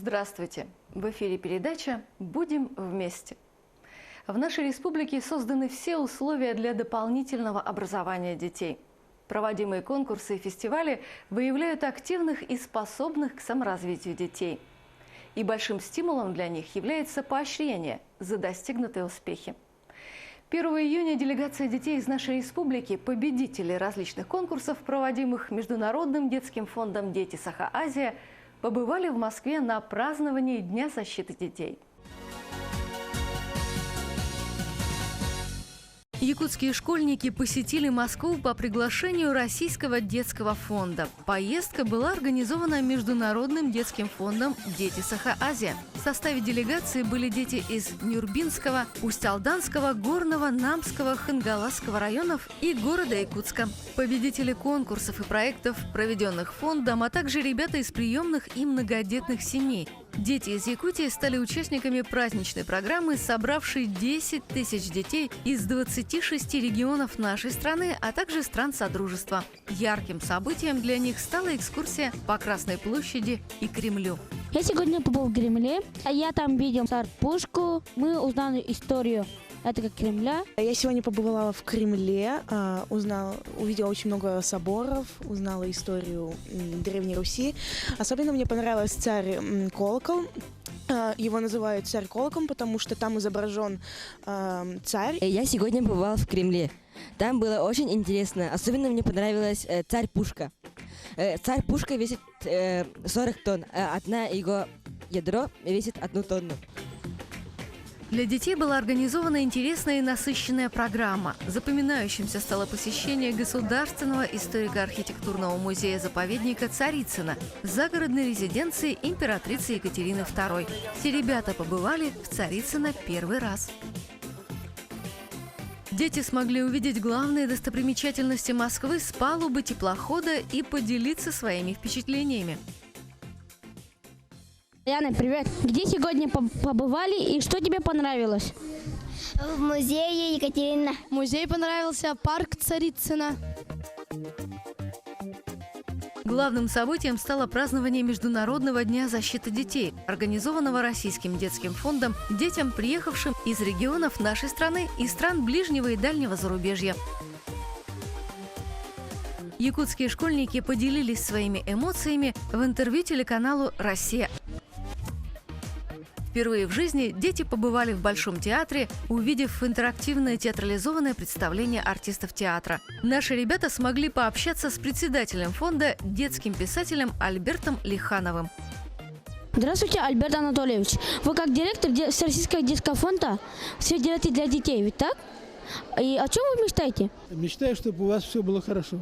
Здравствуйте! В эфире передача «Будем вместе». В нашей республике созданы все условия для дополнительного образования детей. Проводимые конкурсы и фестивали выявляют активных и способных к саморазвитию детей. И большим стимулом для них является поощрение за достигнутые успехи. 1 июня делегация детей из нашей республики, победители различных конкурсов, проводимых Международным детским фондом «Дети Саха-Азия», побывали в Москве на праздновании Дня защиты детей. Якутские школьники посетили Москву по приглашению Российского детского фонда. Поездка была организована Международным детским фондом «Дети Саха-Азия». В составе делегации были дети из Нюрбинского, Усть-Алданского, Горного, Намского, Хангаласского районов и города Якутска. Победители конкурсов и проектов, проведенных фондом, а также ребята из приемных и многодетных семей. Дети из Якутии стали участниками праздничной программы, собравшей 10 тысяч детей из 26 регионов нашей страны, а также стран Содружества. Ярким событием для них стала экскурсия по Красной площади и Кремлю. Я сегодня побыл в Кремле, а я там видел царь-пушку. Мы узнали историю этого Кремля. Я сегодня побывала в Кремле, увидела очень много соборов, узнала историю Древней Руси. Особенно мне понравился царь-колокол. Его называют царь-колоколом, потому что там изображен царь. Я сегодня побывала в Кремле. Там было очень интересно. Особенно мне понравилась царь-пушка. Царь-пушка весит 40 тонн, а одна его ядро весит 1 тонну. Для детей была организована интересная и насыщенная программа. Запоминающимся стало посещение Государственного историко-архитектурного музея-заповедника Царицына, загородной резиденции императрицы Екатерины II. Все ребята побывали в Царицыно первый раз. Дети смогли увидеть главные достопримечательности Москвы с палубы теплохода и поделиться своими впечатлениями. Яна, привет! Где сегодня побывали и что тебе понравилось? В музее Екатерина. Музей понравился, парк Царицына. Главным событием стало празднование Международного дня защиты детей, организованного Российским детским фондом детям, приехавшим из регионов нашей страны и стран ближнего и дальнего зарубежья. Якутские школьники поделились своими эмоциями в интервью телеканалу «Россия». Впервые в жизни дети побывали в Большом театре, увидев интерактивное театрализованное представление артистов театра. Наши ребята смогли пообщаться с председателем фонда, детским писателем Альбертом Лихановым. Здравствуйте, Альберт Анатольевич. Вы как директор Всероссийского детского фонда все делаете для детей, ведь так? И о чем вы мечтаете? Мечтаю, чтобы у вас все было хорошо.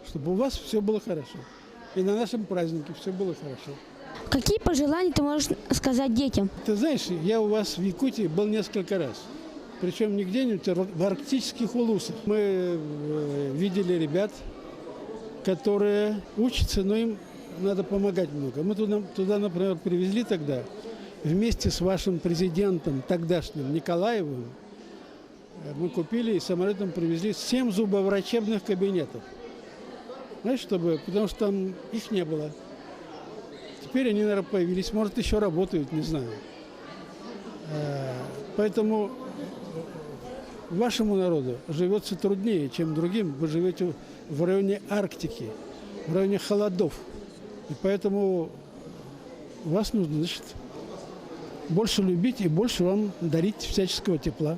Чтобы у вас все было хорошо. И на нашем празднике все было хорошо. Какие пожелания ты можешь сказать детям? Ты знаешь, я у вас в Якутии был несколько раз. Причем не где-нибудь, а в арктических улусах. Мы видели ребят, которые учатся, но им надо помогать много. Мы туда, например, привезли тогда, вместе с вашим президентом тогдашним Николаевым, мы купили и самолетом привезли 7 зубоврачебных кабинетов. Знаешь, потому что там их не было. Теперь они, наверное, появились, может, еще работают, не знаю. Поэтому вашему народу живется труднее, чем другим. Вы живете в районе Арктики, в районе холодов. И поэтому вас нужно, значит, больше любить и больше вам дарить всяческого тепла.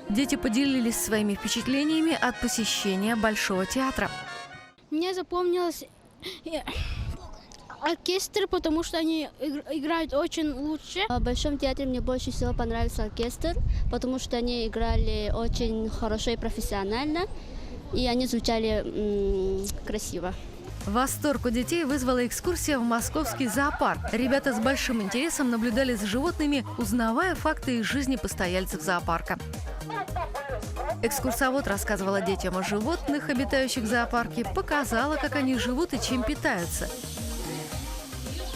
Дети поделились своими впечатлениями от посещения Большого театра. Мне запомнилось оркестр, потому что они играют очень лучше. В Большом театре мне больше всего понравился оркестр, потому что они играли очень хорошо и профессионально, и они звучали красиво. Восторг у детей вызвала экскурсия в московский зоопарк. Ребята с большим интересом наблюдали за животными, узнавая факты из жизни постояльцев зоопарка. Экскурсовод рассказывала детям о животных, обитающих в зоопарке, показала, как они живут и чем питаются.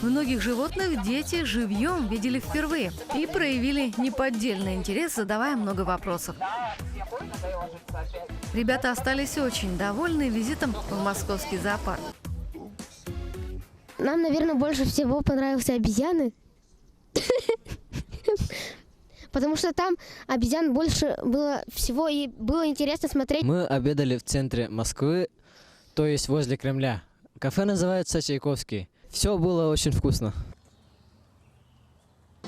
Многих животных дети живьем видели впервые и проявили неподдельный интерес, задавая много вопросов. Ребята остались очень довольны визитом в московский зоопарк. Нам, наверное, больше всего понравился обезьяны. Потому что там обезьян больше было всего, и было интересно смотреть. Мы обедали в центре Москвы, то есть возле Кремля. Кафе называется «Чайковский». Все было очень вкусно.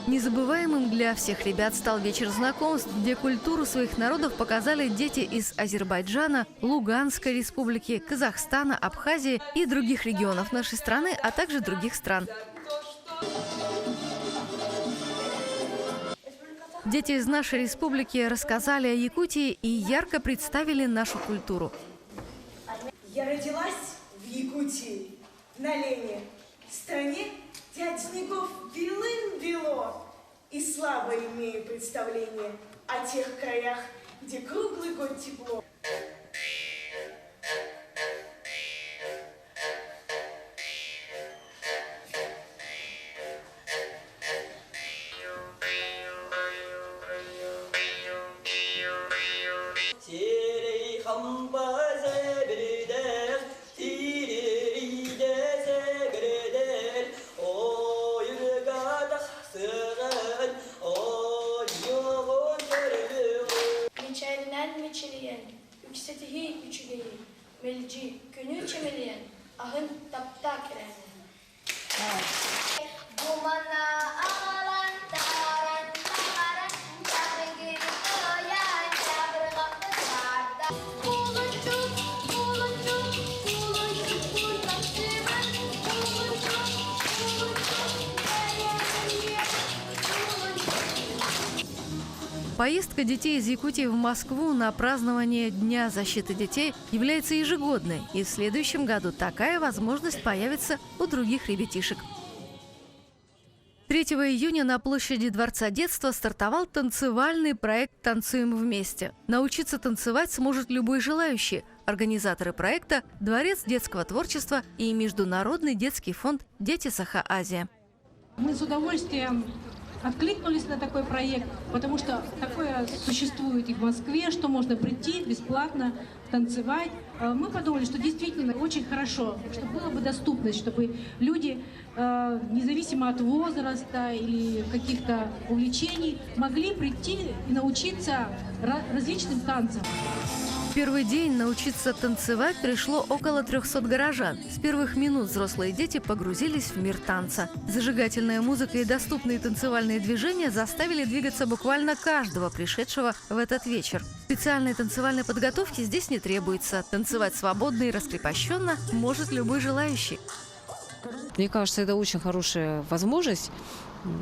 Незабываемым для всех ребят стал вечер знакомств, где культуру своих народов показали дети из Азербайджана, Луганской республики, Казахстана, Абхазии и других регионов нашей страны, а также других стран. Дети из нашей республики рассказали о Якутии и ярко представили нашу культуру. Я родилась в Якутии, на Лене, стране, где от снегов белым-бело, и слабо имею представление о тех краях, где круглый год тепло. Melci, gönül çemeleyen, ahın tapta kirene. Dumana alan taran taran, çargı koyan çabrıqamda sarda. Buluncu, buluncu, buluncu, buluncuman, buluncu, Поездка детей из Якутии в Москву на празднование Дня защиты детей является ежегодной, и в следующем году такая возможность появится у других ребятишек. 3 июня на площади Дворца детства стартовал танцевальный проект «Танцуем вместе». Научиться танцевать сможет любой желающий. Организаторы проекта – Дворец детского творчества и Международный детский фонд «Дети Саха-Азия». Мы с удовольствием откликнулись на такой проект, потому что такое существует и в Москве, что можно прийти бесплатно танцевать. Мы подумали, что действительно очень хорошо, чтобы была бы доступность, чтобы люди, независимо от возраста или каких-то увлечений, могли прийти и научиться различным танцам. В первый день научиться танцевать пришло около 300 горожан. С первых минут взрослые дети погрузились в мир танца. Зажигательная музыка и доступные танцевальные движения заставили двигаться буквально каждого пришедшего в этот вечер. Специальной танцевальной подготовки здесь не требуется. Танцевать свободно и раскрепощенно может любой желающий. Мне кажется, это очень хорошая возможность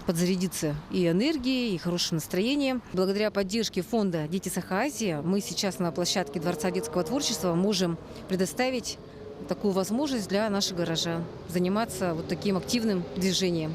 подзарядиться и энергией, и хорошим настроением. Благодаря поддержке фонда «Дети Саха-Азия» мы сейчас на площадке Дворца детского творчества можем предоставить такую возможность для наших горожан заниматься вот таким активным движением.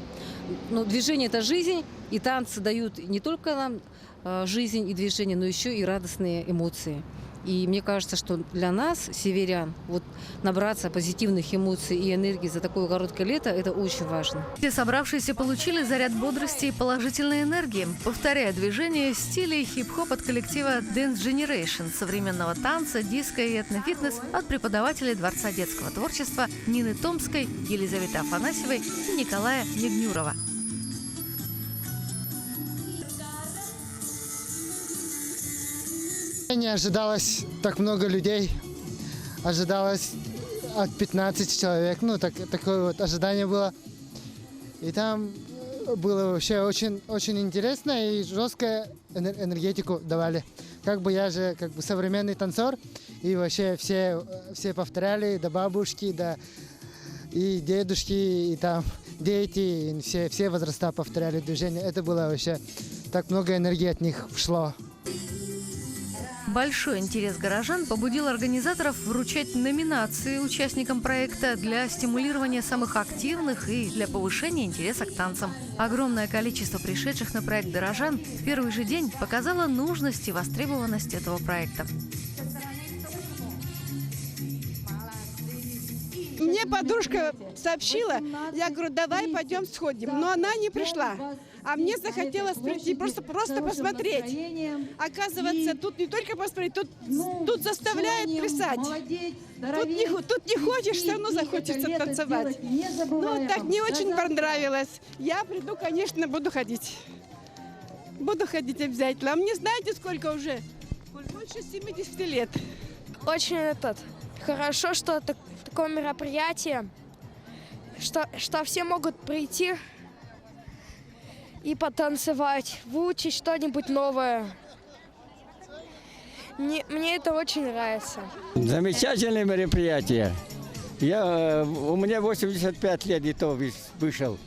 Но движение – это жизнь, и танцы дают не только нам жизнь и движение, но еще и радостные эмоции. И мне кажется, что для нас, северян, вот набраться позитивных эмоций и энергии за такое короткое лето – это очень важно. Все собравшиеся получили заряд бодрости и положительной энергии, повторяя движения стилей хип-хоп от коллектива Dance Generation, современного танца, диско и этнофитнес от преподавателей Дворца детского творчества Нины Томской, Елизаветы Афанасьевой и Николая Ягнюрова. Не ожидалось так много людей, ожидалось от 15 человек, такое вот ожидание было. И там было вообще очень интересно и жесткую энергетику давали. Я же современный танцор, и вообще все повторяли, да бабушки, да и дедушки, и там дети, и все возраста повторяли движения. Это было вообще так много энергии от них шло. Большой интерес горожан побудил организаторов вручать номинации участникам проекта для стимулирования самых активных и для повышения интереса к танцам. Огромное количество пришедших на проект горожан в первый же день показало нужность и востребованность этого проекта. Мне подружка сообщила, я говорю, давай пойдем сходим. Но она не пришла. А мне захотелось прийти, просто посмотреть. Оказывается, тут не только посмотреть, тут заставляет плясать. Тут не хочешь, все равно захочется танцевать. Ну, так не очень понравилось. Я приду, конечно, буду ходить. Буду ходить обязательно. А мне знаете, сколько уже? Больше 70 лет. Очень хорошо, что такое мероприятие, что все могут прийти и потанцевать, выучить что-нибудь новое. Мне это очень нравится. Замечательное мероприятие. У меня 85 лет, и то вышел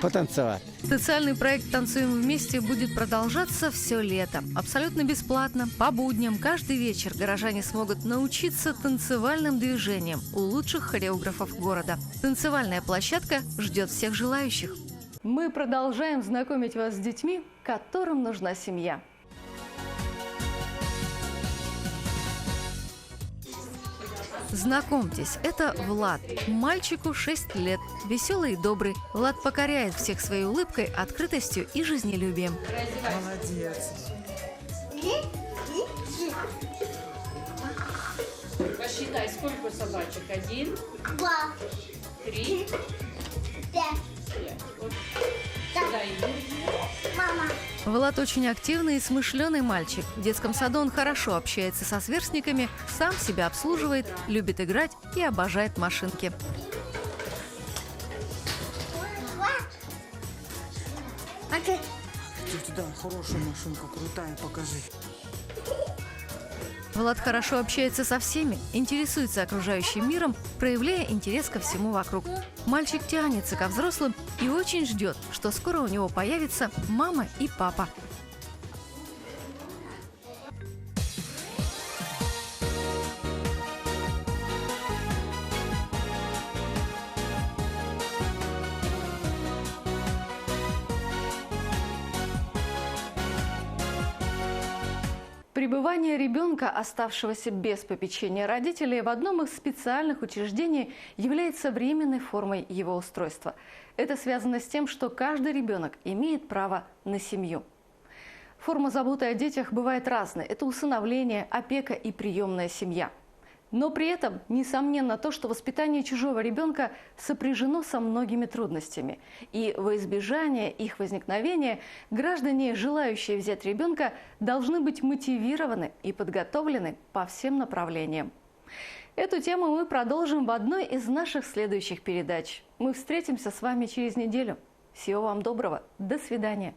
потанцевать. Социальный проект «Танцуем вместе» будет продолжаться все лето. Абсолютно бесплатно, по будням, каждый вечер горожане смогут научиться танцевальным движениям у лучших хореографов города. Танцевальная площадка ждет всех желающих. Мы продолжаем знакомить вас с детьми, которым нужна семья. Знакомьтесь, это Влад. Мальчику 6 лет. Веселый и добрый. Влад покоряет всех своей улыбкой, открытостью и жизнелюбием. Молодец. Посчитай, сколько собачек? 1, 2, 3, 5. Вот сюда иди. Мама. Влад очень активный и смышленый мальчик. В детском саду он хорошо общается со сверстниками, сам себя обслуживает, любит играть и обожает машинки. Иди туда, хорошая машинка, крутая, покажи. Влад хорошо общается со всеми, интересуется окружающим миром, проявляя интерес ко всему вокруг. Мальчик тянется ко взрослым и очень ждет, что скоро у него появится мама и папа. Пребывание ребенка, оставшегося без попечения родителей, в одном из специальных учреждений является временной формой его устройства. Это связано с тем, что каждый ребенок имеет право на семью. Форма заботы о детях бывает разной. Это усыновление, опека и приемная семья. Но при этом, несомненно, то, что воспитание чужого ребенка сопряжено со многими трудностями. И во избежание их возникновения граждане, желающие взять ребенка, должны быть мотивированы и подготовлены по всем направлениям. Эту тему мы продолжим в одной из наших следующих передач. Мы встретимся с вами через неделю. Всего вам доброго. До свидания.